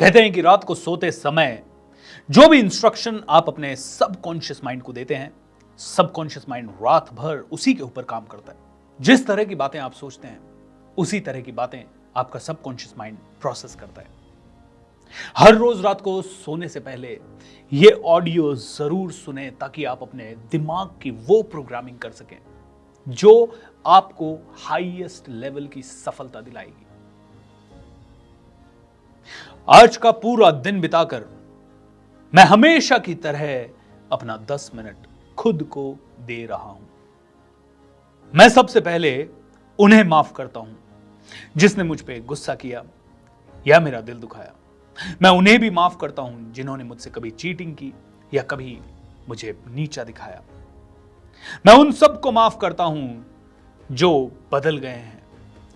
कहते हैं कि रात को सोते समय जो भी इंस्ट्रक्शन आप अपने सबकॉन्शियस माइंड को देते हैं, सबकॉन्शियस माइंड रात भर उसी के ऊपर काम करता है। जिस तरह की बातें आप सोचते हैं, उसी तरह की बातें आपका सबकॉन्शियस माइंड प्रोसेस करता है। हर रोज रात को सोने से पहले ये ऑडियो जरूर सुने ताकि आप अपने दिमाग की वो प्रोग्रामिंग कर सकें जो आपको हाईएस्ट लेवल की सफलता दिलाएगी। आज का पूरा दिन बिताकर मैं हमेशा की तरह अपना 10 मिनट खुद को दे रहा हूं। मैं सबसे पहले उन्हें माफ करता हूं जिसने मुझ पे गुस्सा किया या मेरा दिल दुखाया। मैं उन्हें भी माफ करता हूं जिन्होंने मुझसे कभी चीटिंग की या कभी मुझे नीचा दिखाया। मैं उन सबको माफ करता हूं जो बदल गए हैं,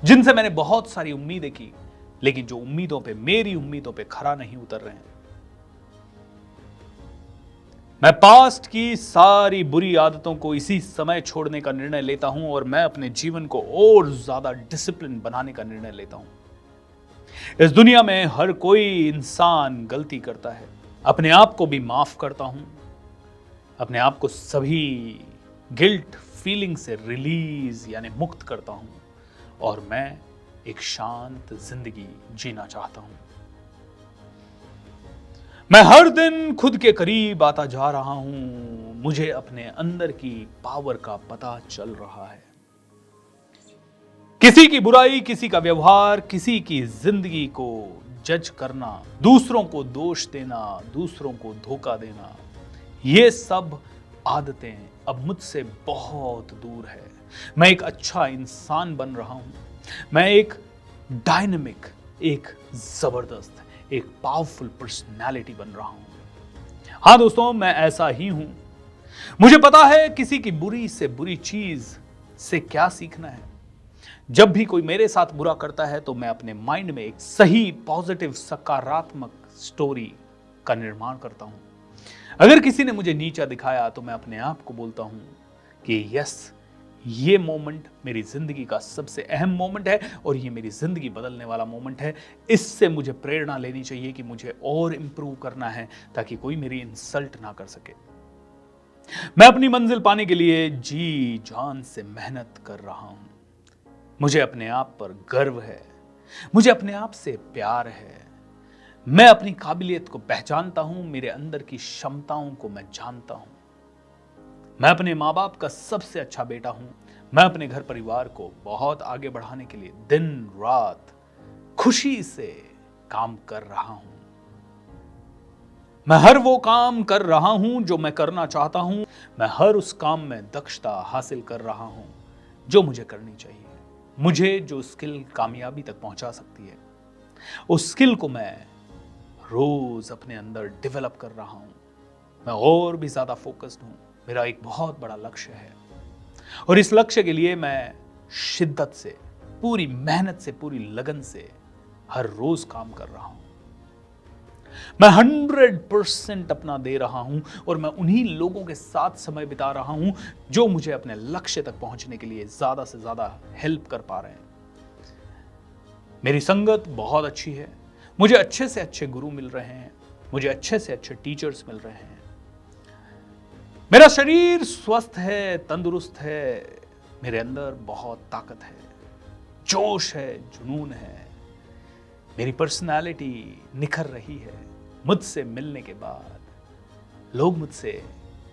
जिनसे मैंने बहुत सारी उम्मीदें की लेकिन जो उम्मीदों पे, मेरी उम्मीदों पे खरा नहीं उतर रहे हैं। मैं पास्ट की सारी बुरी आदतों को इसी समय छोड़ने का निर्णय लेता हूं और मैं अपने जीवन को और ज्यादा डिसिप्लिन बनाने का निर्णय लेता हूं। इस दुनिया में हर कोई इंसान गलती करता है। अपने आप को भी माफ करता हूं। अपने आप को सभी गिल्ट फीलिंग से रिलीज यानी मुक्त करता हूं और मैं एक शांत जिंदगी जीना चाहता हूं। मैं हर दिन खुद के करीब आता जा रहा हूं। मुझे अपने अंदर की पावर का पता चल रहा है। किसी की बुराई, किसी का व्यवहार, किसी की जिंदगी को जज करना, दूसरों को दोष देना, दूसरों को धोखा देना, ये सब आदतें अब मुझसे बहुत दूर है। मैं एक अच्छा इंसान बन रहा हूं। मैं एक डायनेमिक, एक जबरदस्त, एक पावरफुल पर्सनालिटी बन रहा हूं। हां दोस्तों, मैं ऐसा ही हूं। मुझे पता है किसी की बुरी से बुरी चीज से क्या सीखना है। जब भी कोई मेरे साथ बुरा करता है तो मैं अपने माइंड में एक सही, पॉजिटिव, सकारात्मक स्टोरी का निर्माण करता हूं। अगर किसी ने मुझे नीचा दिखाया तो मैं अपने आप को बोलता हूं कि यस, ये मोमेंट मेरी जिंदगी का सबसे अहम मोमेंट है और ये मेरी जिंदगी बदलने वाला मोमेंट है। इससे मुझे प्रेरणा लेनी चाहिए कि मुझे और इंप्रूव करना है ताकि कोई मेरी इंसल्ट ना कर सके। मैं अपनी मंजिल पाने के लिए जी जान से मेहनत कर रहा हूं। मुझे अपने आप पर गर्व है। मुझे अपने आप से प्यार है। मैं अपनी काबिलियत को पहचानता हूं। मेरे अंदर की क्षमताओं को मैं जानता हूं। मैं अपने माँ बाप का सबसे अच्छा बेटा हूं। मैं अपने घर परिवार को बहुत आगे बढ़ाने के लिए दिन रात खुशी से काम कर रहा हूं। मैं हर वो काम कर रहा हूं जो मैं करना चाहता हूं। मैं हर उस काम में दक्षता हासिल कर रहा हूं जो मुझे करनी चाहिए। मुझे जो स्किल कामयाबी तक पहुंचा सकती है, उस स्किल को मैं रोज अपने अंदर डेवलप कर रहा हूं। मैं और भी ज्यादा फोकस्ड हूं। मेरा एक बहुत बड़ा लक्ष्य है और इस लक्ष्य के लिए मैं शिद्दत से, पूरी मेहनत से, पूरी लगन से हर रोज काम कर रहा हूं। मैं 100% अपना दे रहा हूं और मैं उन्हीं लोगों के साथ समय बिता रहा हूं जो मुझे अपने लक्ष्य तक पहुंचने के लिए ज्यादा से ज्यादा हेल्प कर पा रहे हैं। मेरी संगत बहुत अच्छी है। मुझे अच्छे से अच्छे गुरु मिल रहे हैं। मुझे अच्छे से अच्छे टीचर्स मिल रहे हैं। मेरा शरीर स्वस्थ है, तंदुरुस्त है। मेरे अंदर बहुत ताकत है, जोश है, जुनून है। मेरी पर्सनालिटी निखर रही है। मुझसे मिलने के बाद लोग मुझसे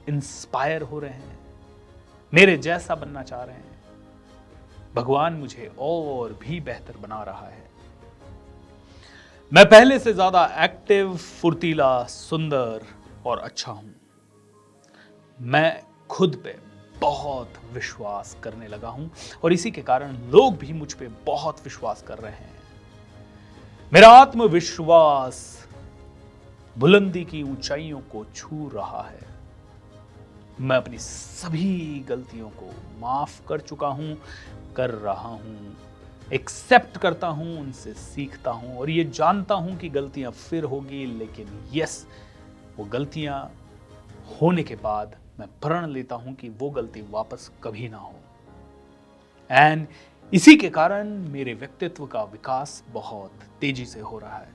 इंस्पायर हो रहे हैं, मेरे जैसा बनना चाह रहे हैं। भगवान मुझे और भी बेहतर बना रहा है। मैं पहले से ज्यादा एक्टिव, फुर्तीला, सुंदर और अच्छा हूं। मैं खुद पे बहुत विश्वास करने लगा हूं और इसी के कारण लोग भी मुझ पे बहुत विश्वास कर रहे हैं। मेरा आत्मविश्वास बुलंदी की ऊंचाइयों को छू रहा है। मैं अपनी सभी गलतियों को माफ कर चुका हूं, कर रहा हूं, एक्सेप्ट करता हूं, उनसे सीखता हूं और ये जानता हूं कि गलतियां फिर होगी, लेकिन यस, वो गलतियां होने के बाद मैं प्रण लेता हूं कि वो गलती वापस कभी ना हो। एंड इसी के कारण मेरे व्यक्तित्व का विकास बहुत तेजी से हो रहा है।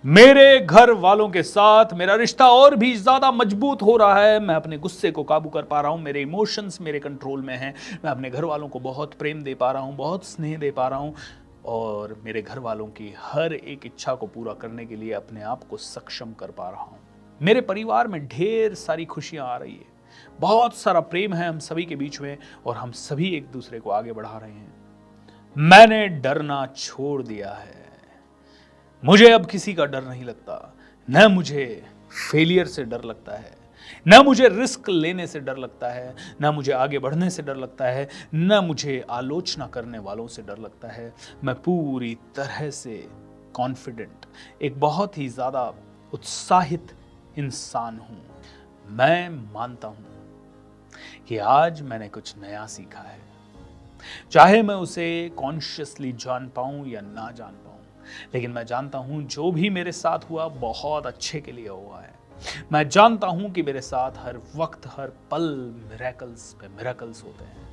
मेरे घर वालों के साथ मेरा रिश्ता और भी ज्यादा मजबूत हो रहा है। मैं अपने गुस्से को काबू कर पा रहा हूं, मेरे इमोशंस मेरे कंट्रोल में हैं। मैं अपने घर वालों को बहुत प्रेम दे पा रहा हूं, बहुत स्नेह दे पा रहा हूं और मेरे घर वालों की हर एक इच्छा को पूरा करने के लिए अपने आप को सक्षम कर पा रहा हूं। मेरे परिवार में ढेर सारी खुशियां आ रही है, बहुत सारा प्रेम है हम सभी के बीच में और हम सभी एक दूसरे को आगे बढ़ा रहे हैं। मैंने डरना छोड़ दिया है। मुझे अब किसी का डर नहीं लगता। न मुझे फेलियर से डर लगता है, न मुझे रिस्क लेने से डर लगता है, न मुझे आगे बढ़ने से डर लगता है, न मुझे आलोचना करने वालों से डर लगता है। मैं पूरी तरह से कॉन्फिडेंट, एक बहुत ही ज्यादा उत्साहित इंसान हूं। मैं मानता हूं कि आज मैंने कुछ नया सीखा है, चाहे मैं उसे कॉन्शियसली जान पाऊं या ना जान पाऊं, लेकिन मैं जानता हूं जो भी मेरे साथ हुआ बहुत अच्छे के लिए हुआ है। मैं जानता हूं कि मेरे साथ हर वक्त हर पल मिरेकल्स पे मिरेकल्स होते हैं।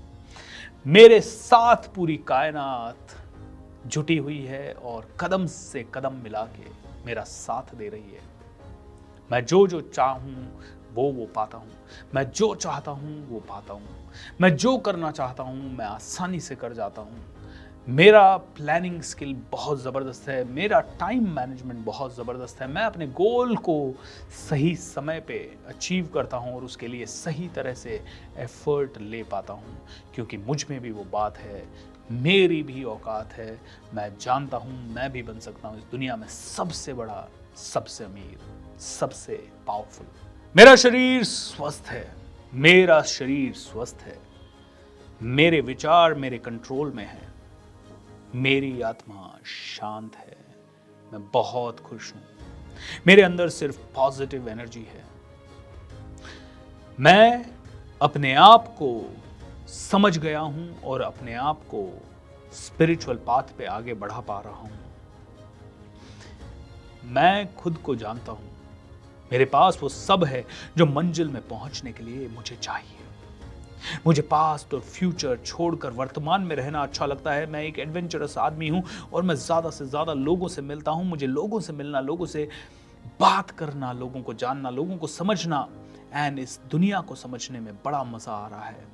मेरे साथ पूरी कायनात जुटी हुई है और कदम से कदम मिला के मेरा साथ दे रही है। मैं जो जो चाहूं वो पाता हूं। मैं जो चाहता हूं वो पाता हूं। मैं जो करना चाहता हूं मैं आसानी से कर जाता हूं। मेरा प्लानिंग स्किल बहुत ज़बरदस्त है, मेरा टाइम मैनेजमेंट बहुत ज़बरदस्त है। मैं अपने गोल को सही समय पे अचीव करता हूं और उसके लिए सही तरह से एफर्ट ले पाता हूं, क्योंकि मुझ में भी वो बात है, मेरी भी औकात है। मैं जानता हूं मैं भी बन सकता हूं इस दुनिया में सबसे बड़ा, सबसे अमीर, सबसे पावरफुल। मेरा शरीर स्वस्थ है, मेरा शरीर स्वस्थ है। मेरे विचार मेरे कंट्रोल में है, मेरी आत्मा शांत है। मैं बहुत खुश हूं, मेरे अंदर सिर्फ पॉजिटिव एनर्जी है। मैं अपने आप को समझ गया हूं और अपने आप को स्पिरिचुअल पाथ पे आगे बढ़ा पा रहा हूं। मैं खुद को जानता हूं, मेरे पास वो सब है जो मंजिल में पहुंचने के लिए मुझे चाहिए। मुझे पास्ट और फ्यूचर छोड़कर वर्तमान में रहना अच्छा लगता है। मैं एक एडवेंचरस आदमी हूं और मैं ज्यादा से ज्यादा लोगों से मिलता हूं। मुझे लोगों से मिलना, लोगों से बात करना, लोगों को जानना, लोगों को समझना एंड इस दुनिया को समझने में बड़ा मजा आ रहा है।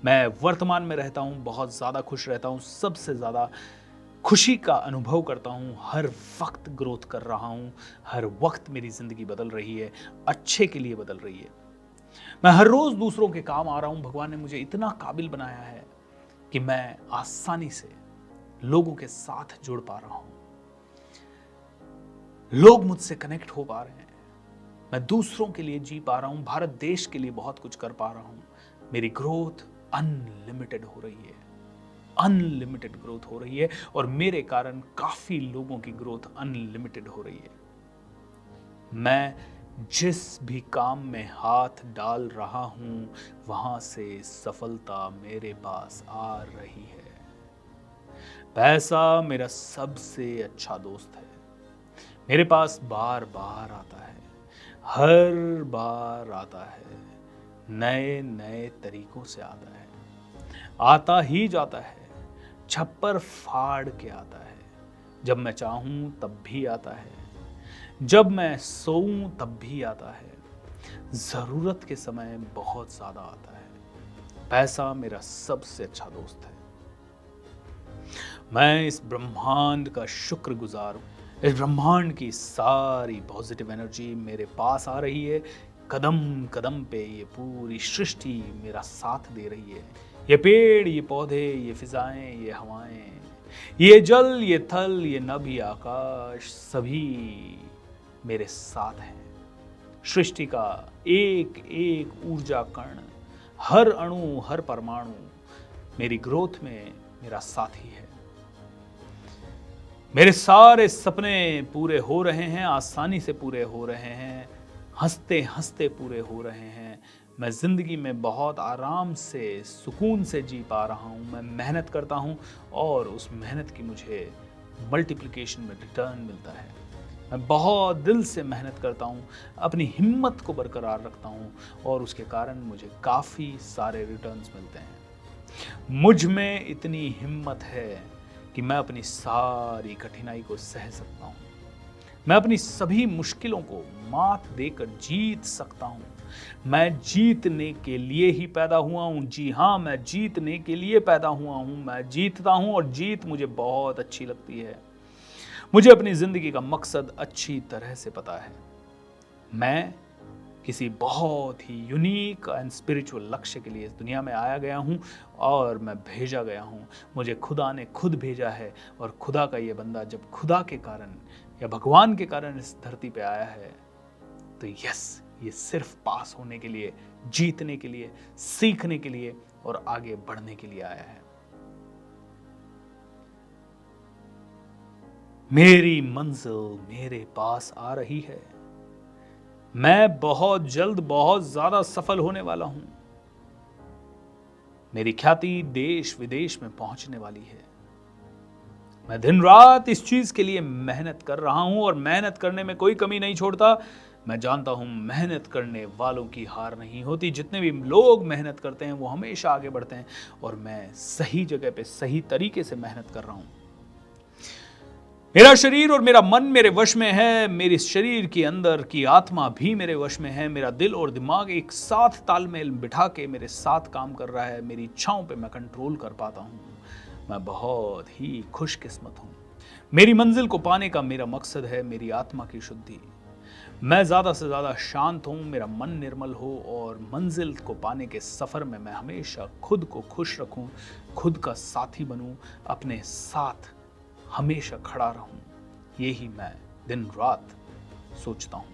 मैं वर्तमान में रहता हूं, बहुत ज्यादा खुश रहता हूं, सबसे ज्यादा खुशी का अनुभव करता हूं। हर वक्त ग्रोथ कर रहा हूं, हर वक्त मेरी जिंदगी बदल रही है, अच्छे के लिए बदल रही है। मैं हर रोज दूसरों के काम आ रहा हूं। भगवान ने मुझे इतना काबिल बनाया है कि मैं आसानी से लोगों के साथ जुड़ पा रहा हूं। लोग मुझसे कनेक्ट हो पा रहे हैं, मैं दूसरों के लिए जी पा रहा हूं, भारत देश के लिए बहुत कुछ कर पा रहा हूं। मेरी ग्रोथ अनलिमिटेड हो रही है, अनलिमिटेड ग्रोथ हो रही है और मेरे कारण काफी लोगों की ग्रोथ अनलिमिटेड हो रही है। मैं जिस भी काम में हाथ डाल रहा हूं वहां से सफलता मेरे पास आ रही है। पैसा मेरा सबसे अच्छा दोस्त है, मेरे पास बार बार आता है, हर बार आता है, नए नए तरीकों से आता ही जाता है, छप्पर फाड़ के आता है। जब मैं चाहूं तब भी आता है, जब मैं सोऊं तब भी आता है, जरूरत के समय बहुत ज्यादा आता है। पैसा मेरा सबसे अच्छा दोस्त है। मैं इस ब्रह्मांड का शुक्रगुजार हूं। इस ब्रह्मांड की सारी पॉजिटिव एनर्जी मेरे पास आ रही है। कदम कदम पे ये पूरी सृष्टि मेरा साथ दे रही है। ये पेड़, ये पौधे, ये फिजाएं, ये हवाएं, ये जल, ये थल, ये नभ, ये आकाश, सभी मेरे साथ हैं। सृष्टि का एक एक ऊर्जा कण, हर अणु, हर परमाणु मेरी ग्रोथ में मेरा साथी है। मेरे सारे सपने पूरे हो रहे हैं, आसानी से पूरे हो रहे हैं, हंसते हंसते पूरे हो रहे हैं। मैं जिंदगी में बहुत आराम से, सुकून से जी पा रहा हूं। मैं मेहनत करता हूं और उस मेहनत की मुझे मल्टीप्लिकेशन में रिटर्न मिलता है। मैं बहुत दिल से मेहनत करता हूँ, अपनी हिम्मत को बरकरार रखता हूँ और उसके कारण मुझे काफ़ी सारे रिटर्न्स मिलते हैं। मुझ में इतनी हिम्मत है कि मैं अपनी सारी कठिनाई को सह सकता हूँ। मैं अपनी सभी मुश्किलों को मात देकर जीत सकता हूं। मैं जीतने के लिए ही पैदा हुआ हूं। जी हां, मैं जीतने के लिए पैदा हुआ हूं। मैं जीतता हूं और जीत मुझे बहुत अच्छी लगती है। मुझे अपनी जिंदगी का मकसद अच्छी तरह से पता है। मैं किसी बहुत ही यूनिक एंड स्पिरिचुअल लक्ष्य के लिए इस दुनिया में आया गया हूं और मैं भेजा गया हूं। मुझे खुदा ने खुद भेजा है और खुदा का ये बंदा जब खुदा के कारण या भगवान के कारण इस धरती पे आया है तो यस, ये सिर्फ पास होने के लिए, जीतने के लिए, सीखने के लिए और आगे बढ़ने के लिए आया है। मेरी मंजिल मेरे पास आ रही है। मैं बहुत जल्द बहुत ज्यादा सफल होने वाला हूं। मेरी ख्याति देश विदेश में पहुंचने वाली है। मैं दिन रात इस चीज के लिए मेहनत कर रहा हूं और मेहनत करने में कोई कमी नहीं छोड़ता। मैं जानता हूं मेहनत करने वालों की हार नहीं होती। जितने भी लोग मेहनत करते हैं वो हमेशा आगे बढ़ते हैं और मैं सही जगह पे सही तरीके से मेहनत कर रहा हूं। मेरा शरीर और मेरा मन मेरे वश में है। मेरे शरीर के अंदर की आत्मा भी मेरे वश में है। मेरा दिल और दिमाग एक साथ तालमेल बिठा के मेरे साथ काम कर रहा है। मेरी इच्छाओं पे मैं कंट्रोल कर पाता हूँ। मैं बहुत ही खुशकिस्मत हूँ। मेरी मंजिल को पाने का मेरा मकसद है मेरी आत्मा की शुद्धि। मैं ज़्यादा से ज़्यादा शांत हूँ, मेरा मन निर्मल हो और मंजिल को पाने के सफ़र में मैं हमेशा खुद को खुश रखूँ, खुद का साथी बनूँ, अपने साथ हमेशा खड़ा रहूं। यही मैं दिन रात सोचता हूं।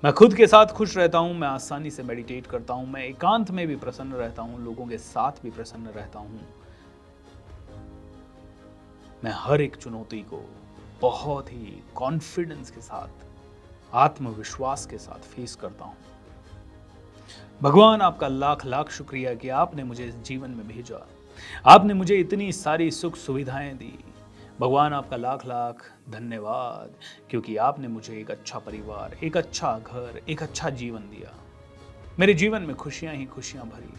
मैं खुद के साथ खुश रहता हूं। मैं आसानी से मेडिटेट करता हूं। मैं एकांत में भी प्रसन्न रहता हूं, लोगों के साथ भी प्रसन्न रहता हूं। मैं हर एक चुनौती को बहुत ही कॉन्फिडेंस के साथ, आत्मविश्वास के साथ फेस करता हूं। भगवान, आपका लाख लाख शुक्रिया कि आपने मुझे इस जीवन में भेजा। आपने मुझे इतनी सारी सुख सुविधाएं दी। भगवान, आपका लाख लाख धन्यवाद, क्योंकि आपने मुझे एक अच्छा परिवार, एक अच्छा घर, एक अच्छा जीवन दिया। मेरे जीवन में खुशियां ही खुशियां भरी।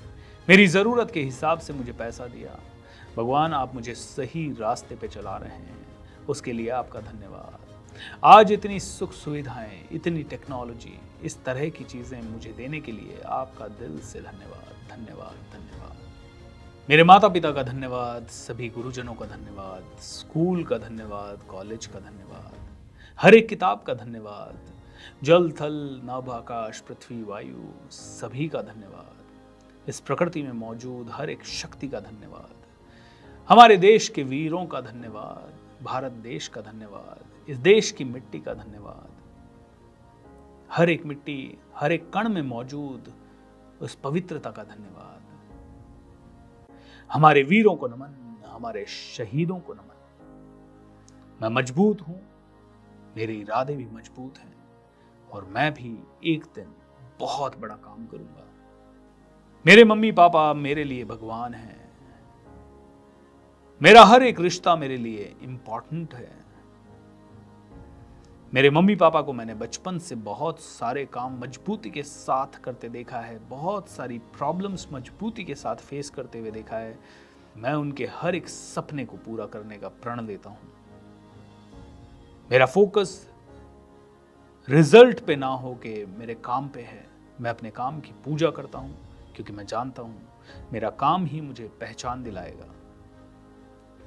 मेरी ज़रूरत के हिसाब से मुझे पैसा दिया। भगवान, आप मुझे सही रास्ते पे चला रहे हैं, उसके लिए आपका धन्यवाद। आज इतनी सुख सुविधाएं, इतनी टेक्नोलॉजी, इस तरह की चीज़ें मुझे देने के लिए आपका दिल से धन्यवाद, धन्यवाद, धन्यवाद। मेरे माता पिता का धन्यवाद, सभी गुरुजनों का धन्यवाद, स्कूल का धन्यवाद, कॉलेज का धन्यवाद, हर एक किताब का धन्यवाद, जल थल नभ आकाश पृथ्वी वायु सभी का धन्यवाद। इस प्रकृति में मौजूद हर एक शक्ति का धन्यवाद। हमारे देश के वीरों का धन्यवाद, भारत देश का धन्यवाद, इस देश की मिट्टी का धन्यवाद। हर एक मिट्टी, हर एक कण में मौजूद उस पवित्रता का धन्यवाद। हमारे वीरों को नमन, हमारे शहीदों को नमन। मैं मजबूत हूं, मेरे इरादे भी मजबूत हैं और मैं भी एक दिन बहुत बड़ा काम करूंगा। मेरे मम्मी पापा मेरे लिए भगवान हैं। मेरा हर एक रिश्ता मेरे लिए इंपॉर्टेंट है। मेरे मम्मी पापा को मैंने बचपन से बहुत सारे काम मजबूती के साथ करते देखा है, बहुत सारी प्रॉब्लम्स मजबूती के साथ फेस करते हुए देखा है। मैं उनके हर एक सपने को पूरा करने का प्रण लेता हूं। मेरा फोकस रिजल्ट पे ना हो के मेरे काम पे है। मैं अपने काम की पूजा करता हूं क्योंकि मैं जानता हूं मेरा काम ही मुझे पहचान दिलाएगा।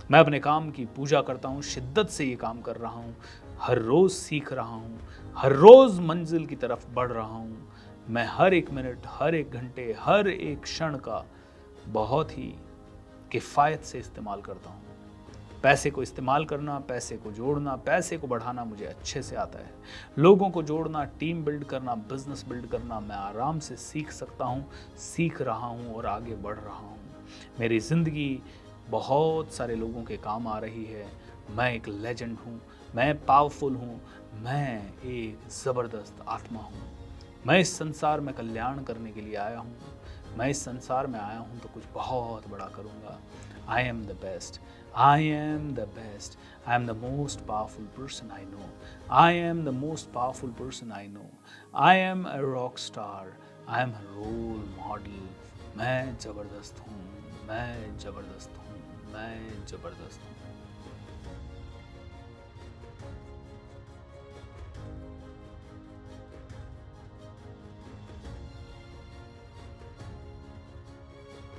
मैं अपने काम की पूजा करता हूं, शिद्दत से ये काम कर रहा हूं, हर रोज सीख रहा हूं, हर रोज मंजिल की तरफ बढ़ रहा हूं। मैं हर एक मिनट, हर एक घंटे, हर एक क्षण का बहुत ही किफ़ायत से इस्तेमाल करता हूं। पैसे को इस्तेमाल करना, पैसे को जोड़ना, पैसे को बढ़ाना मुझे अच्छे से आता है। लोगों को जोड़ना, टीम बिल्ड करना, बिजनेस बिल्ड करना मैं आराम से सीख सकता हूं, सीख रहा हूं और आगे बढ़ रहा हूं। मेरी ज़िंदगी बहुत सारे लोगों के काम आ रही है। मैं एक लेजेंड हूँ, मैं पावरफुल हूँ, मैं एक ज़बरदस्त आत्मा हूँ। मैं इस संसार में कल्याण करने के लिए आया हूँ। मैं इस संसार में आया हूँ तो कुछ बहुत बड़ा करूँगा। I am the best, I am the best, I am the most powerful person I know, I am the most powerful person I know, I am a rock star, I am a role model. मैं ज़बरदस्त हूँ, मैं ज़बरदस्त हूँ, मैं ज़बरदस्त हूँ।